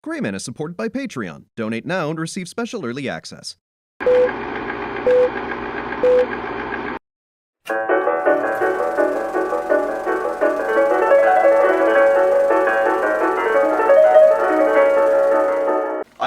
Grayman is supported by Patreon. Donate now and receive special early access. I'm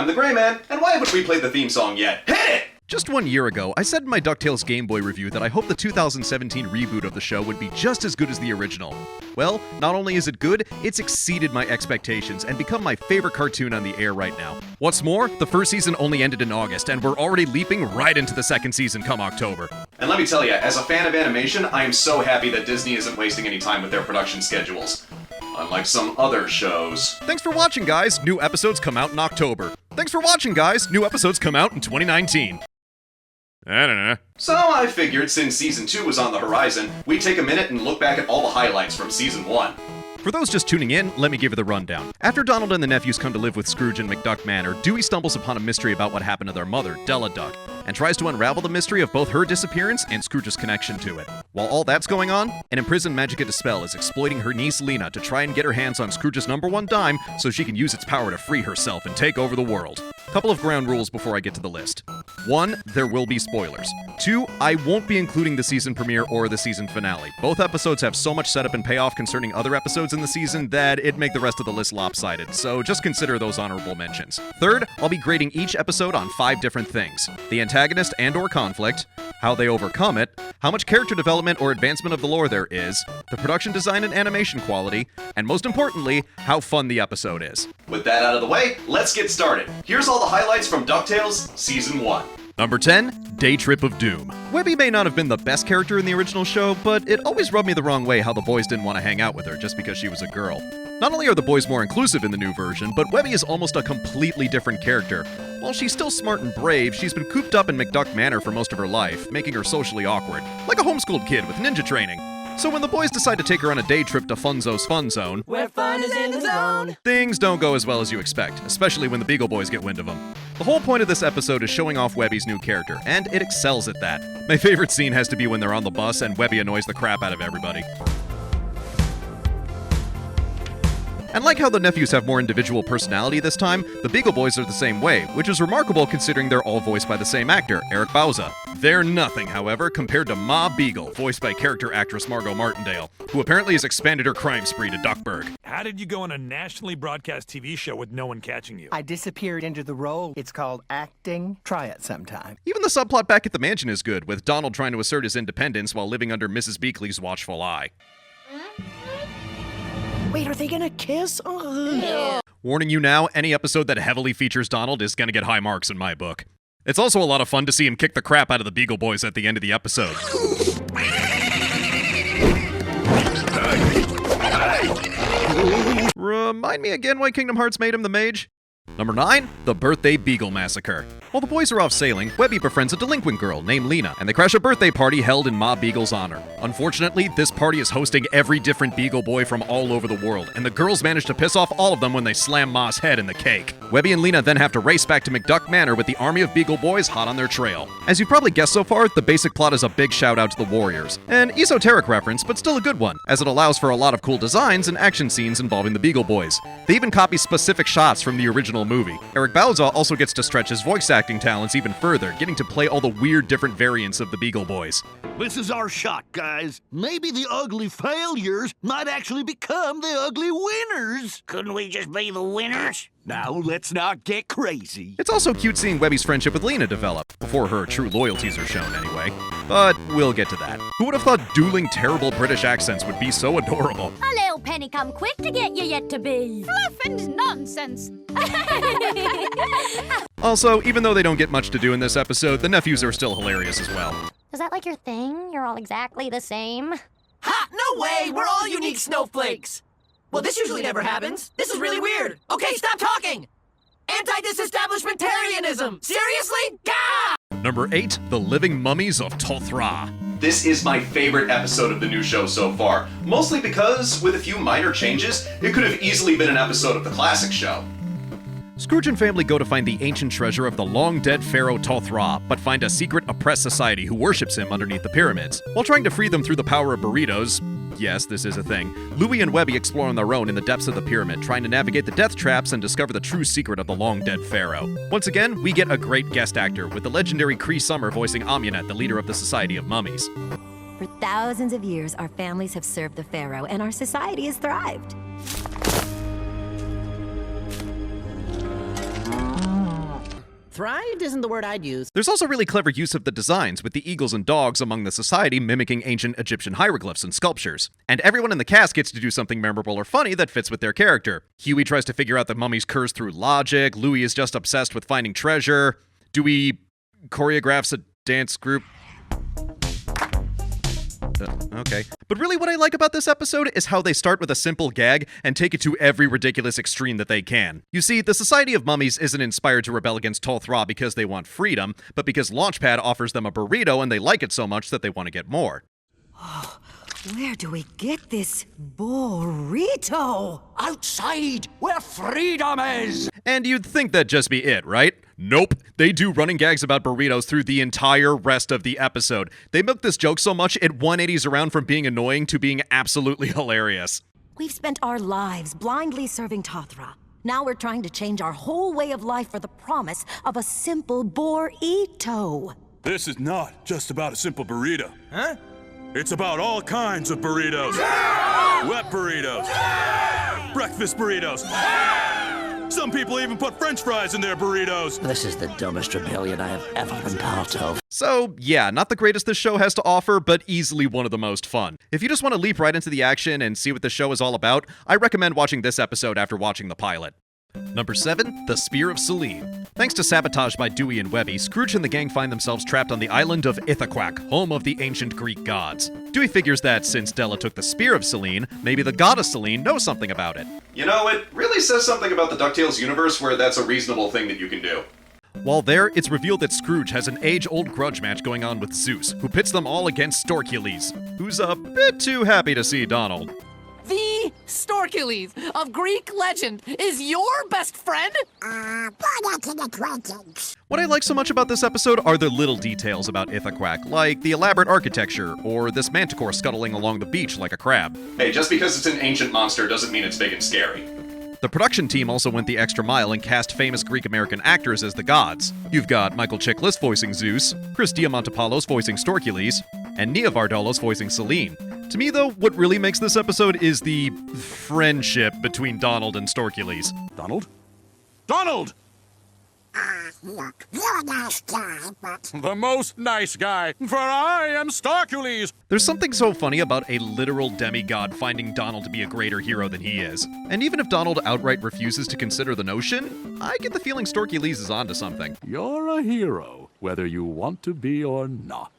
the Gray Man, and why haven't we played the theme song yet? Hit it! Just 1 year ago, I said in my DuckTales Game Boy review that I hoped the 2017 reboot of the show would be just as good as the original. Well, not only is it good, it's exceeded my expectations and become my favorite cartoon on the air right now. What's more, the first season only ended in August, and we're already leaping right into the second season come October. And let me tell you, as a fan of animation, I am so happy that Disney isn't wasting any time with their production schedules. Unlike some other shows. Thanks for watching, guys! New episodes come out in October. Thanks for watching, guys! New episodes come out in 2019. I don't know. So I figured since Season 2 was on the horizon, we'd take a minute and look back at all the highlights from Season 1. For those just tuning in, let me give you the rundown. After Donald and the nephews come to live with Scrooge in McDuck Manor, Dewey stumbles upon a mystery about what happened to their mother, Della Duck, and tries to unravel the mystery of both her disappearance and Scrooge's connection to it. While all that's going on, an imprisoned Magica De Spell is exploiting her niece Lena to try and get her hands on Scrooge's #1 dime so she can use its power to free herself and take over the world. Couple of ground rules before I get to the list. 1, there will be spoilers. 2, I won't be including the season premiere or the season finale. Both episodes have so much setup and payoff concerning other episodes in the season that it'd make the rest of the list lopsided, so just consider those honorable mentions. 3rd, I'll be grading each episode on 5 different things: the antagonist and/or conflict, how they overcome it, how much character development or advancement of the lore there is, the production design and animation quality, and most importantly, how fun the episode is. With that out of the way, let's get started. Here's all the highlights from DuckTales Season 1. Number 10, Day Trip of Doom. Webby may not have been the best character in the original show, but it always rubbed me the wrong way how the boys didn't want to hang out with her just because she was a girl. Not only are the boys more inclusive in the new version, but Webby is almost a completely different character. While she's still smart and brave, she's been cooped up in McDuck Manor for most of her life, making her socially awkward, like a homeschooled kid with ninja training. So when the boys decide to take her on a day trip to Funzo's Fun Zone, where fun is in the zone, things don't go as well as you expect, especially when the Beagle Boys get wind of them. The whole point of this episode is showing off Webby's new character, and it excels at that. My favorite scene has to be when they're on the bus and Webby annoys the crap out of everybody. And like how the nephews have more individual personality this time, the Beagle Boys are the same way, which is remarkable considering they're all voiced by the same actor, Eric Bauza. They're nothing, however, compared to Ma Beagle, voiced by character actress Margot Martindale, who apparently has expanded her crime spree to Duckburg. How did you go on a nationally broadcast TV show with no one catching you? I disappeared into the role. It's called acting. Try it sometime. Even the subplot back at the mansion is good, with Donald trying to assert his independence while living under Mrs. Beakley's watchful eye. Wait, are they gonna kiss? Ugh. Warning you now, any episode that heavily features Donald is gonna get high marks in my book. It's also a lot of fun to see him kick the crap out of the Beagle Boys at the end of the episode. Remind me again why Kingdom Hearts made him the mage? Number 9, the Birthday Beagle Massacre. While the boys are off sailing, Webby befriends a delinquent girl named Lena, and they crash a birthday party held in Ma Beagle's honor. Unfortunately, this party is hosting every different Beagle Boy from all over the world, and the girls manage to piss off all of them when they slam Ma's head in the cake. Webby and Lena then have to race back to McDuck Manor with the army of Beagle Boys hot on their trail. As you probably guessed so far, the basic plot is a big shout out to the Warriors. An esoteric reference, but still a good one, as it allows for a lot of cool designs and action scenes involving the Beagle Boys. They even copy specific shots from the original movie. Eric Bauza also gets to stretch his voice acting talents even further, getting to play all the weird different variants of the Beagle Boys. This is our shot, guys. Maybe the ugly failures might actually become the ugly winners. Couldn't we just be the winners? Now, let's not get crazy. It's also cute seeing Webby's friendship with Lena develop, before her true loyalties are shown anyway. But we'll get to that. Who would have thought dueling terrible British accents would be so adorable? A little penny come quick to get you yet to be. Fluff and nonsense. Also, even though they don't get much to do in this episode, the nephews are still hilarious as well. Is that like your thing? You're all exactly the same? Ha! No way! We're all unique snowflakes! Well, this usually never happens. This is really weird. Okay, stop talking! Anti-disestablishmentarianism! Seriously? Gah! Number 8, The Living Mummies of TOTH-RA. This is my favorite episode of the new show so far, mostly because, with a few minor changes, it could have easily been an episode of the classic show. Scrooge and family go to find the ancient treasure of the long-dead pharaoh TOTH-RA, but find a secret oppressed society who worships him underneath the pyramids. While trying to free them through the power of burritos, yes, this is a thing, Louie and Webby explore on their own in the depths of the pyramid, trying to navigate the death traps and discover the true secret of the long-dead pharaoh. Once again, we get a great guest actor, with the legendary Cree Summer voicing Amunet, the leader of the Society of Mummies. For thousands of years, our families have served the pharaoh, and our society has thrived. Thrived isn't the word I'd use. There's also really clever use of the designs, with the eagles and dogs among the society mimicking ancient Egyptian hieroglyphs and sculptures. And everyone in the cast gets to do something memorable or funny that fits with their character. Huey tries to figure out the mummy's curse through logic, Louie is just obsessed with finding treasure, Dewey choreographs a dance group. Okay. But really what I like about this episode is how they start with a simple gag and take it to every ridiculous extreme that they can. You see, the Society of Mummies isn't inspired to rebel against TOTH-RA because they want freedom, but because Launchpad offers them a burrito and they like it so much that they want to get more. Where do we get this burrito? Outside, where freedom is! And you'd think that'd just be it, right? Nope. They do running gags about burritos through the entire rest of the episode. They milk this joke so much it 180s around from being annoying to being absolutely hilarious. We've spent our lives blindly serving TOTH-RA. Now we're trying to change our whole way of life for the promise of a simple burrito. This is not just about a simple burrito. Huh? It's about all kinds of burritos. Wet burritos. Breakfast burritos. Some people even put French fries in their burritos. This is the dumbest rebellion I have ever been part of. So, yeah, not the greatest this show has to offer, but easily one of the most fun. If you just want to leap right into the action and see what the show is all about, I recommend watching this episode after watching the pilot. Number 7, The Spear of Selene. Thanks to sabotage by Dewey and Webby, Scrooge and the gang find themselves trapped on the island of Ithaquack, home of the ancient Greek gods. Dewey figures that since Della took the Spear of Selene, maybe the goddess Selene knows something about it. You know, it really says something about the DuckTales universe where that's a reasonable thing that you can do. While there, it's revealed that Scrooge has an age-old grudge match going on with Zeus, who pits them all against Storkules, who's a bit too happy to see Donald. The Storkules of Greek legend is your best friend? What I like so much about this episode are the little details about Ithaquack, like the elaborate architecture, or this manticore scuttling along the beach like a crab. Hey, just because it's an ancient monster doesn't mean it's big and scary. The production team also went the extra mile and cast famous Greek-American actors as the gods. You've got Michael Chiklis voicing Zeus, Chris Diamantopoulos voicing Storkules, and Nia Vardalos voicing Selene. To me, though, what really makes this episode is the friendship between Donald and Storkules. Donald? Donald! You're a nice guy, but... The most nice guy, for I am Storkules! There's something so funny about a literal demigod finding Donald to be a greater hero than he is. And even if Donald outright refuses to consider the notion, I get the feeling Storkules is onto something. You're a hero, whether you want to be or not.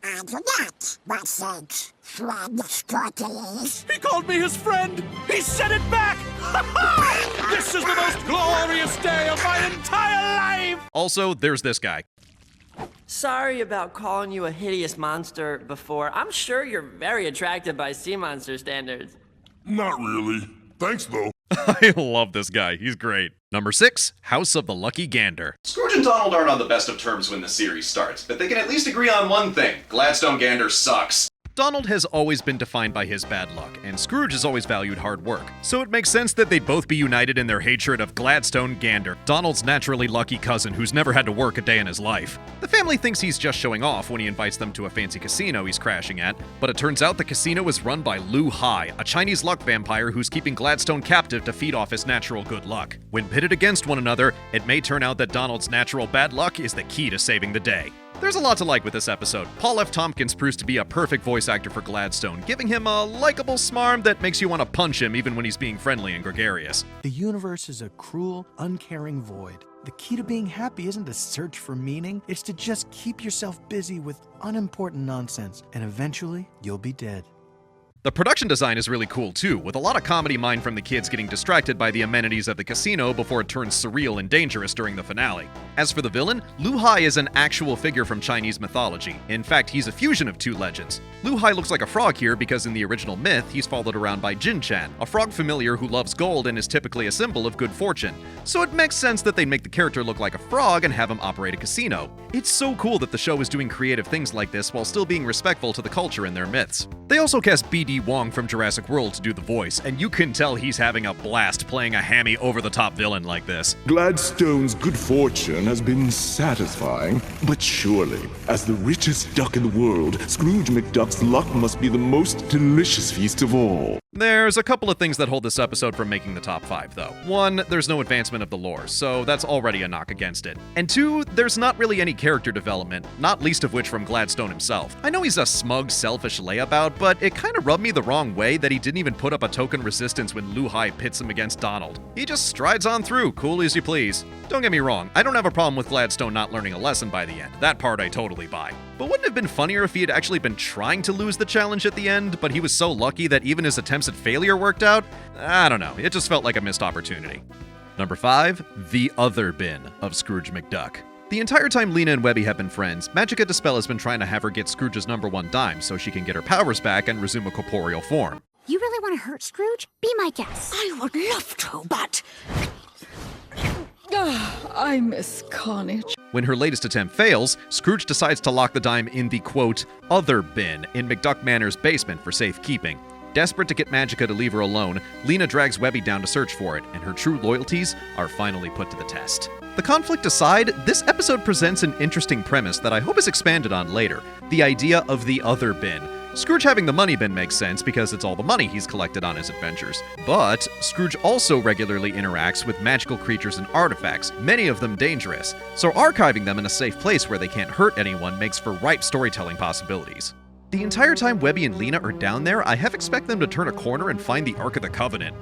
And that was said, friend Storkules. He called me his friend! He said it back! This is the most glorious day of my entire life! Also, there's this guy. Sorry about calling you a hideous monster before. I'm sure you're very attractive by sea monster standards. Not really. Thanks, though. I love this guy. He's great. Number 6, House of the Lucky Gander. Scrooge and Donald aren't on the best of terms when the series starts, but they can at least agree on one thing. Gladstone Gander sucks. Donald has always been defined by his bad luck, and Scrooge has always valued hard work. So it makes sense that they'd both be united in their hatred of Gladstone Gander, Donald's naturally lucky cousin who's never had to work a day in his life. The family thinks he's just showing off when he invites them to a fancy casino he's crashing at, but it turns out the casino is run by Lu Hai, a Chinese luck vampire who's keeping Gladstone captive to feed off his natural good luck. When pitted against one another, it may turn out that Donald's natural bad luck is the key to saving the day. There's a lot to like with this episode. Paul F. Tompkins proves to be a perfect voice actor for Gladstone, giving him a likable smarm that makes you want to punch him even when he's being friendly and gregarious. The universe is a cruel, uncaring void. The key to being happy isn't to search for meaning, it's to just keep yourself busy with unimportant nonsense, and eventually you'll be dead. The production design is really cool too, with a lot of comedy mined from the kids getting distracted by the amenities of the casino before it turns surreal and dangerous during the finale. As for the villain, Lu Hai is an actual figure from Chinese mythology. In fact, he's a fusion of two legends. Lu Hai looks like a frog here because in the original myth, he's followed around by Jin Chan, a frog familiar who loves gold and is typically a symbol of good fortune. So it makes sense that they'd make the character look like a frog and have him operate a casino. It's so cool that the show is doing creative things like this while still being respectful to the culture in their myths. They also cast B.D. Wong from Jurassic World to do the voice, and you can tell he's having a blast playing a hammy over-the-top villain like this. Gladstone's good fortune has been satisfying, but surely, as the richest duck in the world, Scrooge McDuck's luck must be the most delicious feast of all. There's a couple of things that hold this episode from making the top 5, though. 1, there's no advancement of the lore, so that's already a knock against it. And 2, there's not really any character development, not least of which from Gladstone himself. I know he's a smug, selfish layabout, but it kinda rubbed me the wrong way that he didn't even put up a token resistance when Lu Hai pits him against Donald. He just strides on through, cool as you please. Don't get me wrong, I don't have a problem with Gladstone not learning a lesson by the end. That part I totally buy. But wouldn't it have been funnier if he had actually been trying to lose the challenge at the end, but he was so lucky that even his attempts at failure worked out? I don't know, it just felt like a missed opportunity. Number 5, the other bin of Scrooge McDuck. The entire time Lena and Webby have been friends, Magica De Spell has been trying to have her get Scrooge's #1 dime so she can get her powers back and resume a corporeal form. You really want to hurt Scrooge? Be my guest. I would love to, but... I miss carnage. When her latest attempt fails, Scrooge decides to lock the dime in the, quote, other bin in McDuck Manor's basement for safekeeping. Desperate to get Magica to leave her alone, Lena drags Webby down to search for it, and her true loyalties are finally put to the test. The conflict aside, this episode presents an interesting premise that I hope is expanded on later, the idea of the other bin. Scrooge having the money bin makes sense because it's all the money he's collected on his adventures. But Scrooge also regularly interacts with magical creatures and artifacts, many of them dangerous, so archiving them in a safe place where they can't hurt anyone makes for ripe storytelling possibilities. The entire time Webby and Lena are down there, I half expect them to turn a corner and find the Ark of the Covenant.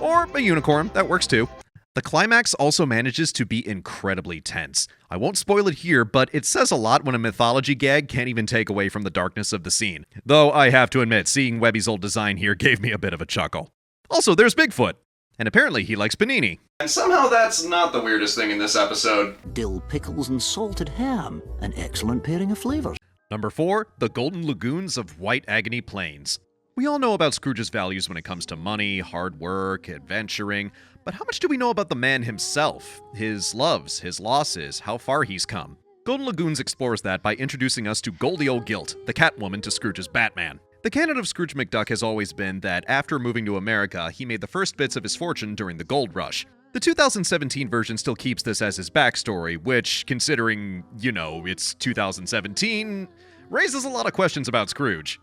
Or a unicorn, that works too. The climax also manages to be incredibly tense. I won't spoil it here, but it says a lot when a mythology gag can't even take away from the darkness of the scene. Though I have to admit, seeing Webby's old design here gave me a bit of a chuckle. Also, there's Bigfoot. And apparently he likes panini. And somehow that's not the weirdest thing in this episode. Dill pickles and salted ham. An excellent pairing of flavors. Number 4, the Golden Lagoons of White Agony Plains. We all know about Scrooge's values when it comes to money, hard work, adventuring, but how much do we know about the man himself? His loves, his losses, how far he's come? Golden Lagoons explores that by introducing us to Goldie O'Gilt, the Catwoman to Scrooge's Batman. The canon of Scrooge McDuck has always been that after moving to America, he made the first bits of his fortune during the gold rush. The 2017 version still keeps this as his backstory, which, considering, it's 2017, raises a lot of questions about Scrooge.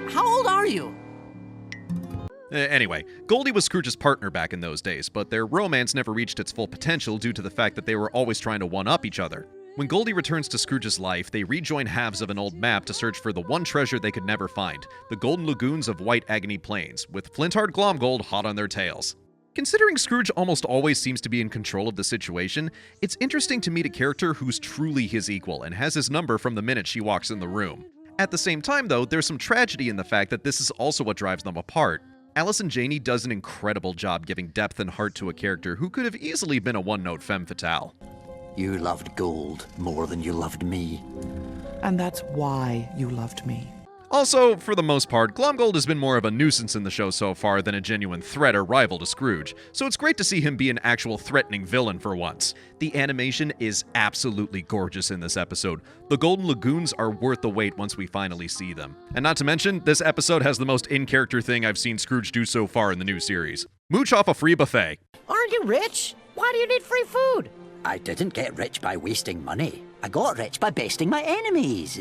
How old are you? Anyway, Goldie was Scrooge's partner back in those days, but their romance never reached its full potential due to the fact that they were always trying to one-up each other. When Goldie returns to Scrooge's life, they rejoin halves of an old map to search for the one treasure they could never find, the Golden Lagoons of White Agony Plains, with Flintheart Glomgold hot on their tails. Considering Scrooge almost always seems to be in control of the situation, it's interesting to meet a character who's truly his equal and has his number from the minute she walks in the room. At the same time, though, there's some tragedy in the fact that this is also what drives them apart. Allison Janney does an incredible job giving depth and heart to a character who could have easily been a one-note femme fatale. You loved gold more than you loved me. And that's why you loved me. Also, for the most part, Glomgold has been more of a nuisance in the show so far than a genuine threat or rival to Scrooge, so it's great to see him be an actual threatening villain for once. The animation is absolutely gorgeous in this episode. The Golden Lagoons are worth the wait once we finally see them. And not to mention, this episode has the most in-character thing I've seen Scrooge do so far in the new series. Mooch off a free buffet. Aren't you rich? Why do you need free food? I didn't get rich by wasting money. I got rich by besting my enemies.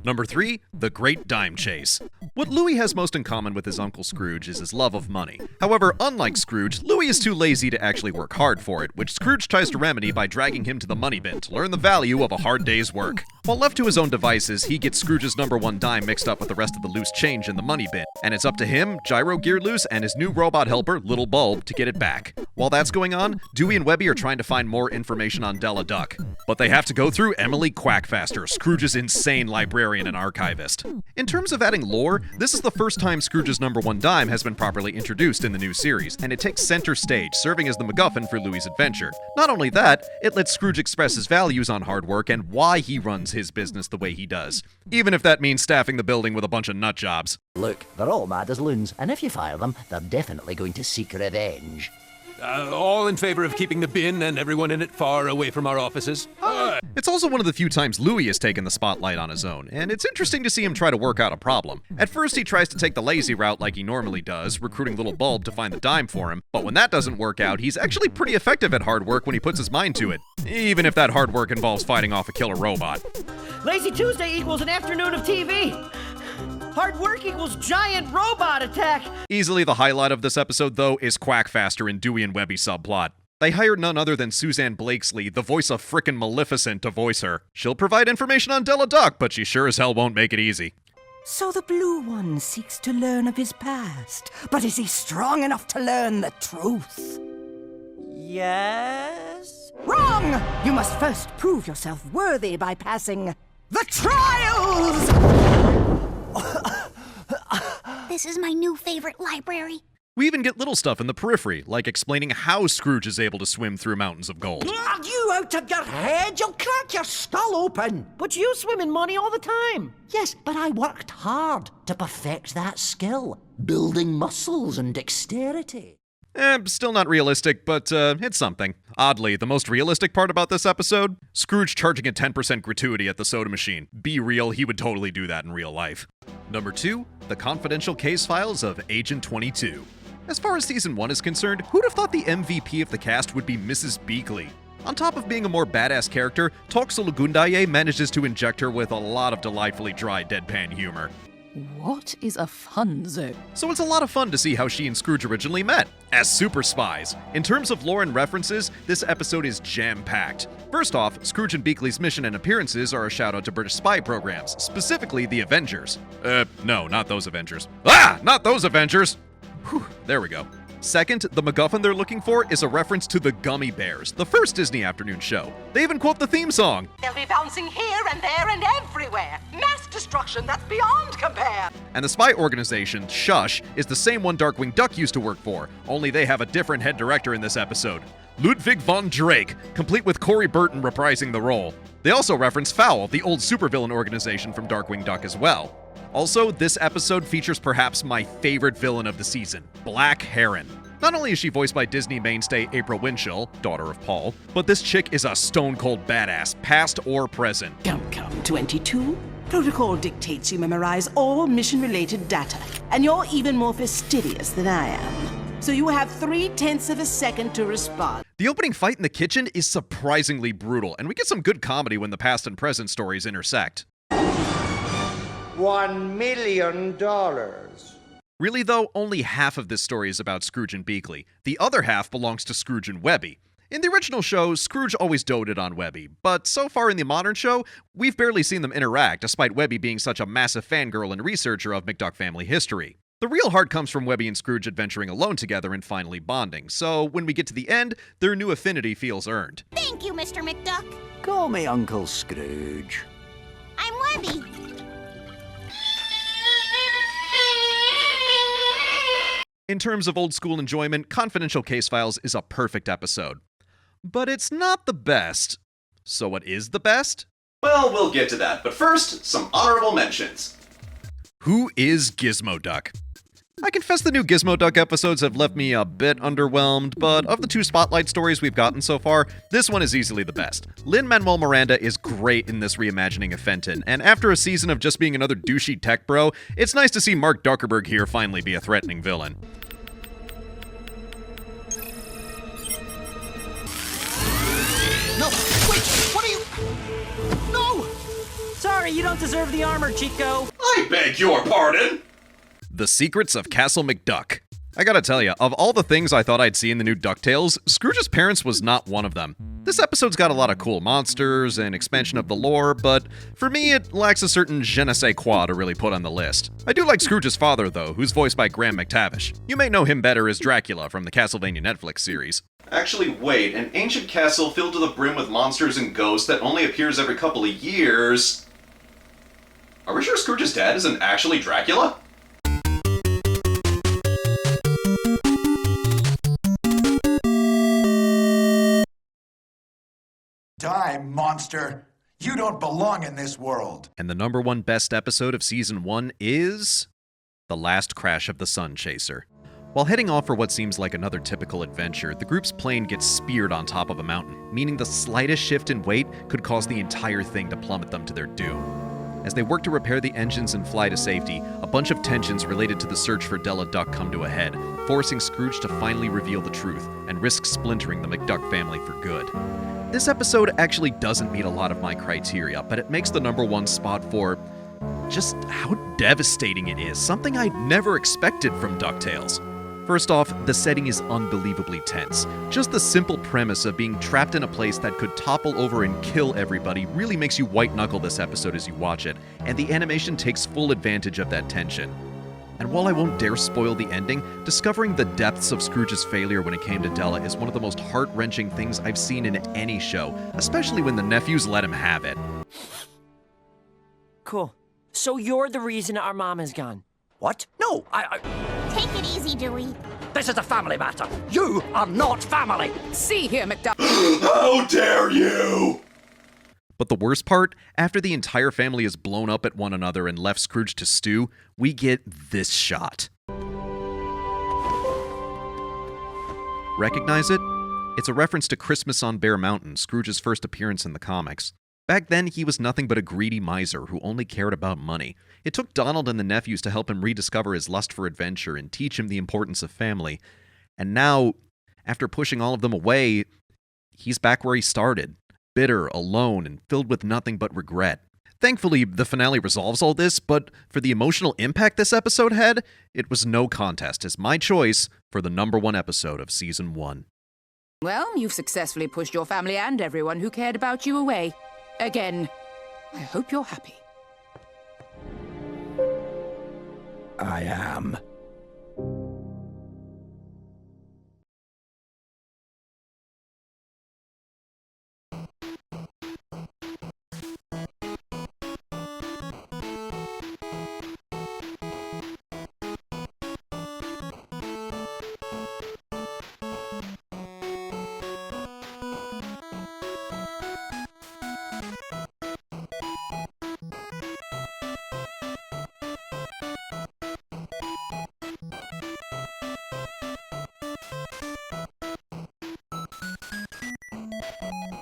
Number 3, the Great Dime Chase. What Louis has most in common with his Uncle Scrooge is his love of money. However, unlike Scrooge, Louis is too lazy to actually work hard for it, which Scrooge tries to remedy by dragging him to the money bin to learn the value of a hard day's work. While left to his own devices, he gets Scrooge's #1 dime mixed up with the rest of the loose change in the money bin, and it's up to him, Gyro Gear Loose, and his new robot helper, Little Bulb, to get it back. While that's going on, Dewey and Webby are trying to find more information on Della Duck, but they have to go through Emily Quackfaster, Scrooge's insane librarian. librarian and archivist. In terms of adding lore, this is the first time Scrooge's #1 dime has been properly introduced in the new series, and it takes center stage, serving as the MacGuffin for Louie's adventure. Not only that, it lets Scrooge express his values on hard work and why he runs his business the way he does, even if that means staffing the building with a bunch of nut jobs. Look, they're all mad as loons, and if you fire them, they're definitely going to seek revenge. All in favor of keeping the bin and everyone in it far away from our offices? It's also one of the few times Louie has taken the spotlight on his own, and it's interesting to see him try to work out a problem. At first, he tries to take the lazy route like he normally does, recruiting Little Bulb to find the dime for him, but when that doesn't work out, he's actually pretty effective at hard work when he puts his mind to it, even if that hard work involves fighting off a killer robot. Lazy Tuesday equals an afternoon of TV. Hard work equals giant robot attack. Easily the highlight of this episode, though, is Quackfaster and Dewey and Webby subplot. They hired none other than Suzanne Blakesley, the voice of frickin' Maleficent, to voice her. She'll provide information on Della Duck, but she sure as hell won't make it easy. So the Blue One seeks to learn of his past, but is he strong enough to learn the truth? Yes? Wrong! You must first prove yourself worthy by passing the trials! This is my new favorite library. We even get little stuff in the periphery, like explaining how Scrooge is able to swim through mountains of gold. Are you out of your head? You'll crack your skull open. But you swim in money all the time. Yes, but I worked hard to perfect that skill, building muscles and dexterity. Still not realistic, but it's something. Oddly, the most realistic part about this episode? Scrooge charging a 10% gratuity at the soda machine. Be real, he would totally do that in real life. Number 2, the confidential case files of Agent 22. As far as Season 1 is concerned, who'd have thought the MVP of the cast would be Mrs. Beagle? On top of being a more badass character, Toxolagundaye manages to inject her with a lot of delightfully dry deadpan humor. What is a fun zone? So it's a lot of fun to see how she and Scrooge originally met, as super spies. In terms of lore and references, this episode is jam-packed. First off, Scrooge and Beagle's mission and appearances are a shout-out to British spy programs, specifically the Avengers. No, not those Avengers. Not those Avengers! Whew, there we go. Second, the MacGuffin they're looking for is a reference to the Gummy Bears, the first Disney afternoon show. They even quote the theme song. They'll be bouncing here and there and everywhere. Mass destruction that's beyond compare. And the spy organization, Shush, is the same one Darkwing Duck used to work for, only they have a different head director in this episode. Ludwig von Drake, complete with Corey Burton reprising the role. They also reference Fowl, the old supervillain organization from Darkwing Duck as well. Also, this episode features perhaps my favorite villain of the season, Black Heron. Not only is she voiced by Disney mainstay April Winchell, daughter of Paul, but this chick is a stone-cold badass, past or present. Come, 22. Protocol dictates you memorize all mission-related data, and you're even more fastidious than I am. So you have 3/10 of a second to respond. The opening fight in the kitchen is surprisingly brutal, and we get some good comedy when the past and present stories intersect. $1 million. Really though, only half of this story is about Scrooge and Beagle. The other half belongs to Scrooge and Webby. In the original show, Scrooge always doted on Webby, but so far in the modern show, we've barely seen them interact, despite Webby being such a massive fangirl and researcher of McDuck family history. The real heart comes from Webby and Scrooge adventuring alone together and finally bonding, so when we get to the end, their new affinity feels earned. Thank you, Mr. McDuck. Call me Uncle Scrooge. I'm Webby. In terms of old school enjoyment, Confidential Case Files is a perfect episode. But it's not the best. So what is the best? Well, we'll get to that, but first, some honorable mentions. Who is Gizmo Duck? I confess the new Gizmo Duck episodes have left me a bit underwhelmed, but of the 2 spotlight stories we've gotten so far, this one is easily the best. Lin-Manuel Miranda is great in this reimagining of Fenton, and after a season of just being another douchey tech bro, it's nice to see Mark Zuckerberg here finally be a threatening villain. No, wait, what are you... No! Sorry, you don't deserve the armor, Chico. I beg your pardon! The Secrets of Castle McDuck. I gotta tell ya, of all the things I thought I'd see in the new DuckTales, Scrooge's parents was not one of them. This episode's got a lot of cool monsters and expansion of the lore, but for me it lacks a certain je ne sais quoi to really put on the list. I do like Scrooge's father though, who's voiced by Graham McTavish. You may know him better as Dracula from the Castlevania Netflix series. Actually, wait, an ancient castle filled to the brim with monsters and ghosts that only appears every couple of years... Are we sure Scrooge's dad isn't actually Dracula? Die, monster! You don't belong in this world! And the number one best episode of Season 1 is... The Last Crash of the Sunchaser. While heading off for what seems like another typical adventure, the group's plane gets speared on top of a mountain, meaning the slightest shift in weight could cause the entire thing to plummet them to their doom. As they work to repair the engines and fly to safety, a bunch of tensions related to the search for Della Duck come to a head, forcing Scrooge to finally reveal the truth and risk splintering the McDuck family for good. This episode actually doesn't meet a lot of my criteria, but it makes the number one spot for just how devastating it is, something I'd never expected from DuckTales. First off, the setting is unbelievably tense. Just the simple premise of being trapped in a place that could topple over and kill everybody really makes you white-knuckle this episode as you watch it, and the animation takes full advantage of that tension. And while I won't dare spoil the ending, discovering the depths of Scrooge's failure when it came to Della is one of the most heart-wrenching things I've seen in any show, especially when the nephews let him have it. Cool. So you're the reason our mom is gone? What? No, Take it easy, Dewey. This is a family matter. You are not family. See here, McDuck. How dare you! But the worst part, after the entire family is blown up at one another and left Scrooge to stew, we get this shot. Recognize it? It's a reference to Christmas on Bear Mountain, Scrooge's first appearance in the comics. Back then, he was nothing but a greedy miser who only cared about money. It took Donald and the nephews to help him rediscover his lust for adventure and teach him the importance of family. And now, after pushing all of them away, he's back where he started. Bitter, alone, and filled with nothing but regret. Thankfully, the finale resolves all this, but for the emotional impact this episode had, it was no contest as my choice for the number one episode of Season 1. Well, you've successfully pushed your family and everyone who cared about you away. Again. I hope you're happy. I am.